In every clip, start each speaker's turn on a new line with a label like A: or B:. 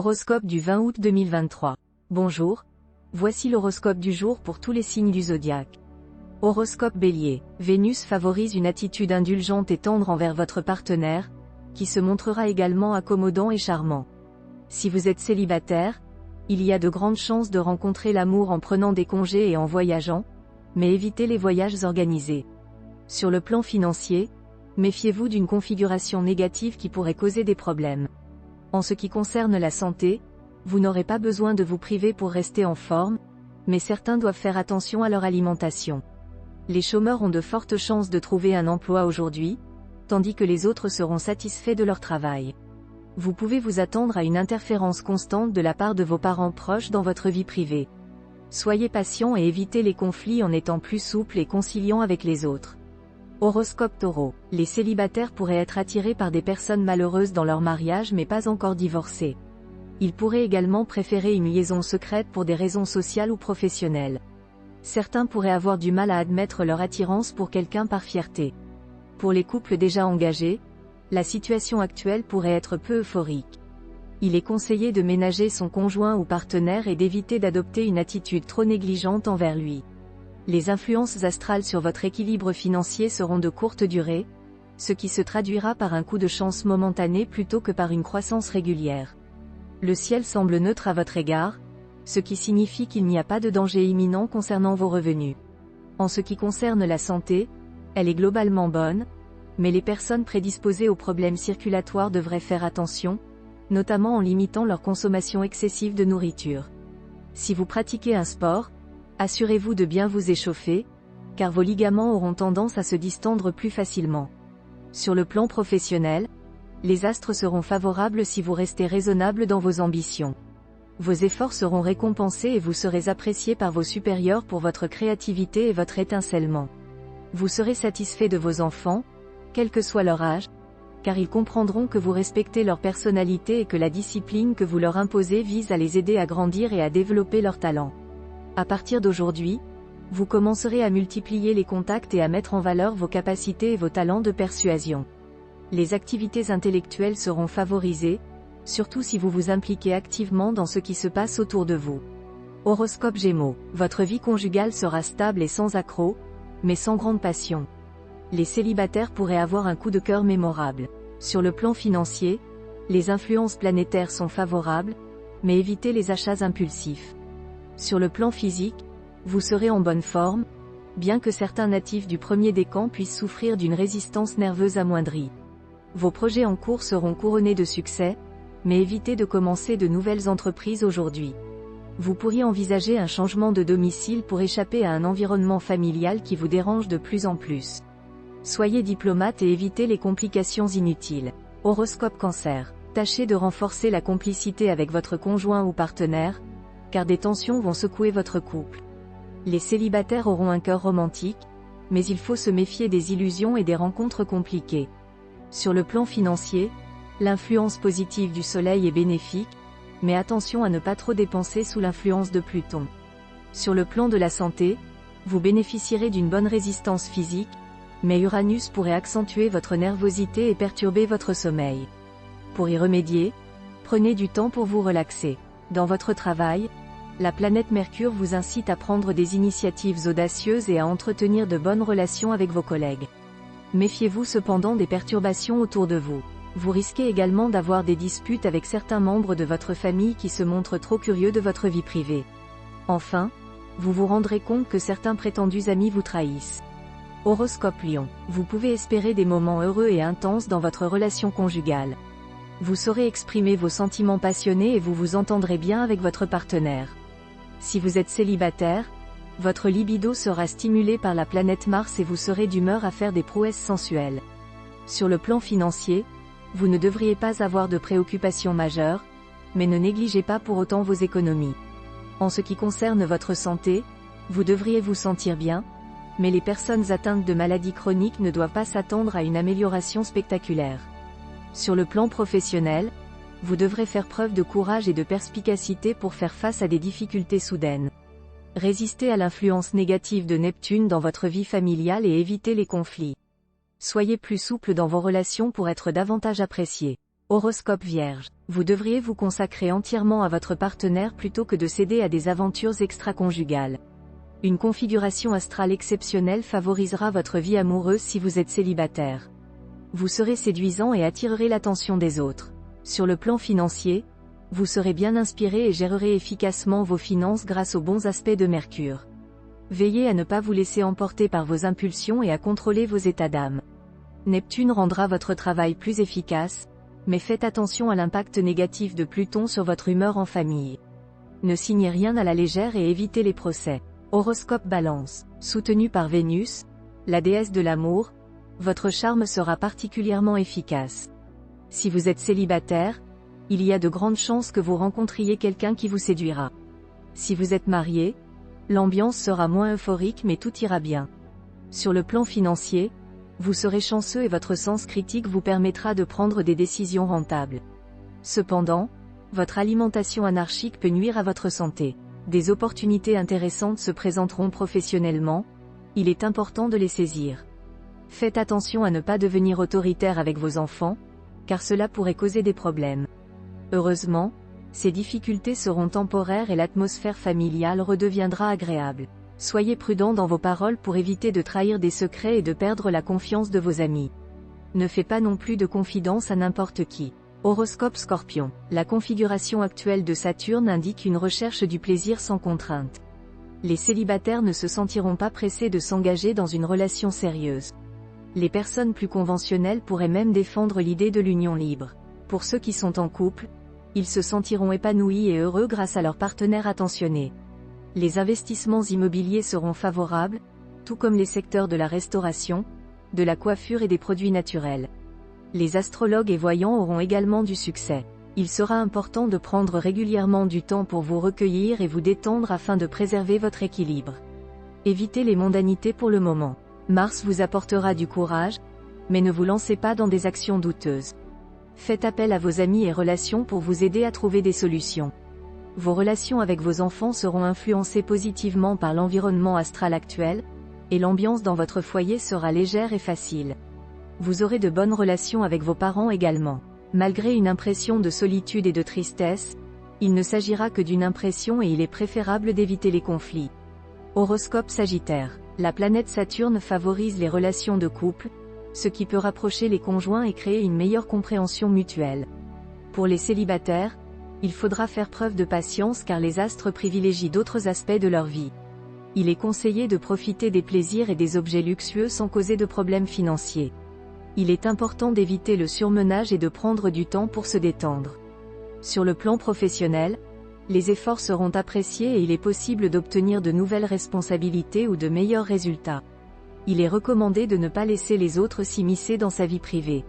A: Horoscope du 20 août 2023. Bonjour, voici l'horoscope du jour pour tous les signes du zodiaque. Horoscope Bélier. Vénus favorise une attitude indulgente et tendre envers votre partenaire, qui se montrera également accommodant et charmant. Si vous êtes célibataire, il y a de grandes chances de rencontrer l'amour en prenant des congés et en voyageant, mais évitez les voyages organisés. Sur le plan financier, méfiez-vous d'une configuration négative qui pourrait causer des problèmes. En ce qui concerne la santé, vous n'aurez pas besoin de vous priver pour rester en forme, mais certains doivent faire attention à leur alimentation. Les chômeurs ont de fortes chances de trouver un emploi aujourd'hui, tandis que les autres seront satisfaits de leur travail. Vous pouvez vous attendre à une interférence constante de la part de vos parents proches dans votre vie privée. Soyez patient et évitez les conflits en étant plus souple et conciliant avec les autres. Horoscope Taureau. Les célibataires pourraient être attirés par des personnes malheureuses dans leur mariage mais pas encore divorcées. Ils pourraient également préférer une liaison secrète pour des raisons sociales ou professionnelles. Certains pourraient avoir du mal à admettre leur attirance pour quelqu'un par fierté. Pour les couples déjà engagés, la situation actuelle pourrait être peu euphorique. Il est conseillé de ménager son conjoint ou partenaire et d'éviter d'adopter une attitude trop négligente envers lui. Les influences astrales sur votre équilibre financier seront de courte durée, ce qui se traduira par un coup de chance momentané plutôt que par une croissance régulière. Le ciel semble neutre à votre égard, ce qui signifie qu'il n'y a pas de danger imminent concernant vos revenus. En ce qui concerne la santé, elle est globalement bonne, mais les personnes prédisposées aux problèmes circulatoires devraient faire attention, notamment en limitant leur consommation excessive de nourriture. Si vous pratiquez un sport, assurez-vous de bien vous échauffer, car vos ligaments auront tendance à se distendre plus facilement. Sur le plan professionnel, les astres seront favorables si vous restez raisonnable dans vos ambitions. Vos efforts seront récompensés et vous serez apprécié par vos supérieurs pour votre créativité et votre étincellement. Vous serez satisfait de vos enfants, quel que soit leur âge, car ils comprendront que vous respectez leur personnalité et que la discipline que vous leur imposez vise à les aider à grandir et à développer leurs talents. À partir d'aujourd'hui, vous commencerez à multiplier les contacts et à mettre en valeur vos capacités et vos talents de persuasion. Les activités intellectuelles seront favorisées, surtout si vous vous impliquez activement dans ce qui se passe autour de vous. Horoscope Gémeaux. Votre vie conjugale sera stable et sans accroc, mais sans grande passion. Les célibataires pourraient avoir un coup de cœur mémorable. Sur le plan financier, les influences planétaires sont favorables, mais évitez les achats impulsifs. Sur le plan physique, vous serez en bonne forme, bien que certains natifs du premier décan puissent souffrir d'une résistance nerveuse amoindrie. Vos projets en cours seront couronnés de succès, mais évitez de commencer de nouvelles entreprises aujourd'hui. Vous pourriez envisager un changement de domicile pour échapper à un environnement familial qui vous dérange de plus en plus. Soyez diplomate et évitez les complications inutiles. Horoscope Cancer. Tâchez de renforcer la complicité avec votre conjoint ou partenaire, car des tensions vont secouer votre couple. Les célibataires auront un cœur romantique, mais il faut se méfier des illusions et des rencontres compliquées. Sur le plan financier, l'influence positive du soleil est bénéfique, mais attention à ne pas trop dépenser sous l'influence de Pluton. Sur le plan de la santé, vous bénéficierez d'une bonne résistance physique, mais Uranus pourrait accentuer votre nervosité et perturber votre sommeil. Pour y remédier, prenez du temps pour vous relaxer. Dans votre travail, la planète Mercure vous incite à prendre des initiatives audacieuses et à entretenir de bonnes relations avec vos collègues. Méfiez-vous cependant des perturbations autour de vous. Vous risquez également d'avoir des disputes avec certains membres de votre famille qui se montrent trop curieux de votre vie privée. Enfin, vous vous rendrez compte que certains prétendus amis vous trahissent. Horoscope Lion. Vous pouvez espérer des moments heureux et intenses dans votre relation conjugale. Vous saurez exprimer vos sentiments passionnés et vous vous entendrez bien avec votre partenaire. Si vous êtes célibataire, votre libido sera stimulé par la planète Mars et vous serez d'humeur à faire des prouesses sensuelles. Sur le plan financier, vous ne devriez pas avoir de préoccupations majeures, mais ne négligez pas pour autant vos économies. En ce qui concerne votre santé, vous devriez vous sentir bien, mais les personnes atteintes de maladies chroniques ne doivent pas s'attendre à une amélioration spectaculaire. Sur le plan professionnel, vous devrez faire preuve de courage et de perspicacité pour faire face à des difficultés soudaines. Résistez à l'influence négative de Neptune dans votre vie familiale et évitez les conflits. Soyez plus souple dans vos relations pour être davantage apprécié. Horoscope Vierge. Vous devriez vous consacrer entièrement à votre partenaire plutôt que de céder à des aventures extra-conjugales. Une configuration astrale exceptionnelle favorisera votre vie amoureuse si vous êtes célibataire. Vous serez séduisant et attirerez l'attention des autres. Sur le plan financier, vous serez bien inspiré et gérerez efficacement vos finances grâce aux bons aspects de Mercure. Veillez à ne pas vous laisser emporter par vos impulsions et à contrôler vos états d'âme. Neptune rendra votre travail plus efficace, mais faites attention à l'impact négatif de Pluton sur votre humeur en famille. Ne signez rien à la légère et évitez les procès. Horoscope Balance. Soutenu par Vénus, la déesse de l'amour, votre charme sera particulièrement efficace. Si vous êtes célibataire, il y a de grandes chances que vous rencontriez quelqu'un qui vous séduira. Si vous êtes marié, l'ambiance sera moins euphorique mais tout ira bien. Sur le plan financier, vous serez chanceux et votre sens critique vous permettra de prendre des décisions rentables. Cependant, votre alimentation anarchique peut nuire à votre santé. Des opportunités intéressantes se présenteront professionnellement, il est important de les saisir. Faites attention à ne pas devenir autoritaire avec vos enfants, car cela pourrait causer des problèmes. Heureusement, ces difficultés seront temporaires et l'atmosphère familiale redeviendra agréable. Soyez prudent dans vos paroles pour éviter de trahir des secrets et de perdre la confiance de vos amis. Ne faites pas non plus de confidence à n'importe qui. Horoscope Scorpion. La configuration actuelle de Saturne indique une recherche du plaisir sans contrainte. Les célibataires ne se sentiront pas pressés de s'engager dans une relation sérieuse. Les personnes plus conventionnelles pourraient même défendre l'idée de l'union libre. Pour ceux qui sont en couple, ils se sentiront épanouis et heureux grâce à leur partenaire attentionné. Les investissements immobiliers seront favorables, tout comme les secteurs de la restauration, de la coiffure et des produits naturels. Les astrologues et voyants auront également du succès. Il sera important de prendre régulièrement du temps pour vous recueillir et vous détendre afin de préserver votre équilibre. Évitez les mondanités pour le moment. Mars vous apportera du courage, mais ne vous lancez pas dans des actions douteuses. Faites appel à vos amis et relations pour vous aider à trouver des solutions. Vos relations avec vos enfants seront influencées positivement par l'environnement astral actuel, et l'ambiance dans votre foyer sera légère et facile. Vous aurez de bonnes relations avec vos parents également. Malgré une impression de solitude et de tristesse, il ne s'agira que d'une impression et il est préférable d'éviter les conflits. Horoscope Sagittaire. La planète Saturne favorise les relations de couple, ce qui peut rapprocher les conjoints et créer une meilleure compréhension mutuelle. Pour les célibataires, il faudra faire preuve de patience car les astres privilégient d'autres aspects de leur vie. Il est conseillé de profiter des plaisirs et des objets luxueux sans causer de problèmes financiers. Il est important d'éviter le surmenage et de prendre du temps pour se détendre. Sur le plan professionnel, les efforts seront appréciés et il est possible d'obtenir de nouvelles responsabilités ou de meilleurs résultats. Il est recommandé de ne pas laisser les autres s'immiscer dans sa vie privée.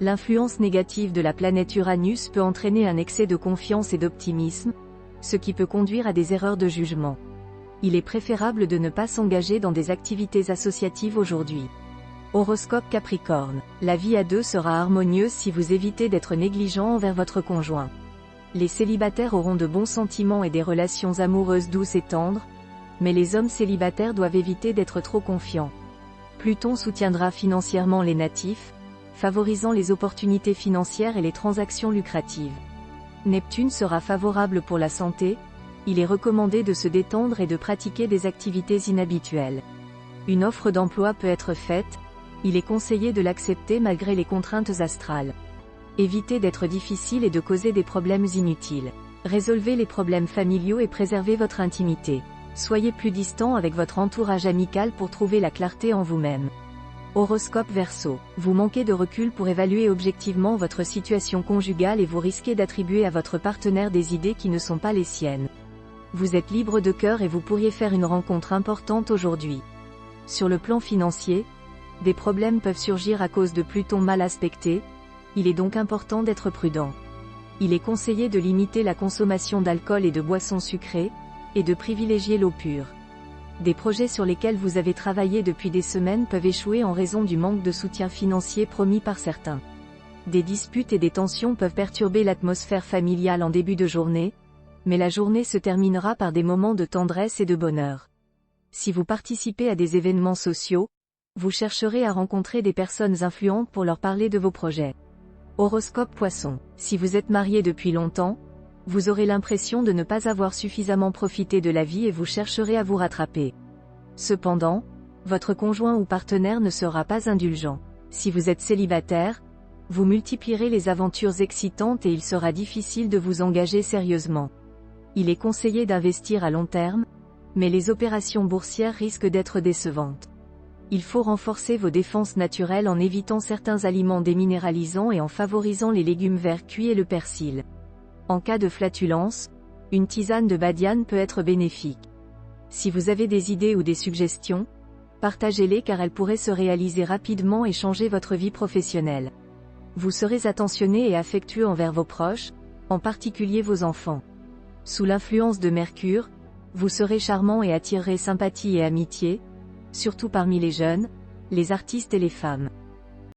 A: L'influence négative de la planète Uranus peut entraîner un excès de confiance et d'optimisme, ce qui peut conduire à des erreurs de jugement. Il est préférable de ne pas s'engager dans des activités associatives aujourd'hui. Horoscope Capricorne. La vie à deux sera harmonieuse si vous évitez d'être négligent envers votre conjoint. Les célibataires auront de bons sentiments et des relations amoureuses douces et tendres, mais les hommes célibataires doivent éviter d'être trop confiants. Pluton soutiendra financièrement les natifs, favorisant les opportunités financières et les transactions lucratives. Neptune sera favorable pour la santé, il est recommandé de se détendre et de pratiquer des activités inhabituelles. Une offre d'emploi peut être faite, il est conseillé de l'accepter malgré les contraintes astrales. Évitez d'être difficile et de causer des problèmes inutiles. Résolvez les problèmes familiaux et préservez votre intimité. Soyez plus distant avec votre entourage amical pour trouver la clarté en vous-même. Horoscope Verseau. Vous manquez de recul pour évaluer objectivement votre situation conjugale et vous risquez d'attribuer à votre partenaire des idées qui ne sont pas les siennes. Vous êtes libre de cœur et vous pourriez faire une rencontre importante aujourd'hui. Sur le plan financier, des problèmes peuvent surgir à cause de Pluton mal aspecté, il est donc important d'être prudent. Il est conseillé de limiter la consommation d'alcool et de boissons sucrées, et de privilégier l'eau pure. Des projets sur lesquels vous avez travaillé depuis des semaines peuvent échouer en raison du manque de soutien financier promis par certains. Des disputes et des tensions peuvent perturber l'atmosphère familiale en début de journée, mais la journée se terminera par des moments de tendresse et de bonheur. Si vous participez à des événements sociaux, vous chercherez à rencontrer des personnes influentes pour leur parler de vos projets. Horoscope Poisson. Si vous êtes marié depuis longtemps, vous aurez l'impression de ne pas avoir suffisamment profité de la vie et vous chercherez à vous rattraper. Cependant, votre conjoint ou partenaire ne sera pas indulgent. Si vous êtes célibataire, vous multiplierez les aventures excitantes et il sera difficile de vous engager sérieusement. Il est conseillé d'investir à long terme, mais les opérations boursières risquent d'être décevantes. Il faut renforcer vos défenses naturelles en évitant certains aliments déminéralisants et en favorisant les légumes verts cuits et le persil. En cas de flatulence, une tisane de badiane peut être bénéfique. Si vous avez des idées ou des suggestions, partagez-les car elles pourraient se réaliser rapidement et changer votre vie professionnelle. Vous serez attentionné et affectueux envers vos proches, en particulier vos enfants. Sous l'influence de Mercure, vous serez charmant et attirerez sympathie et amitié, surtout parmi les jeunes, les artistes et les femmes.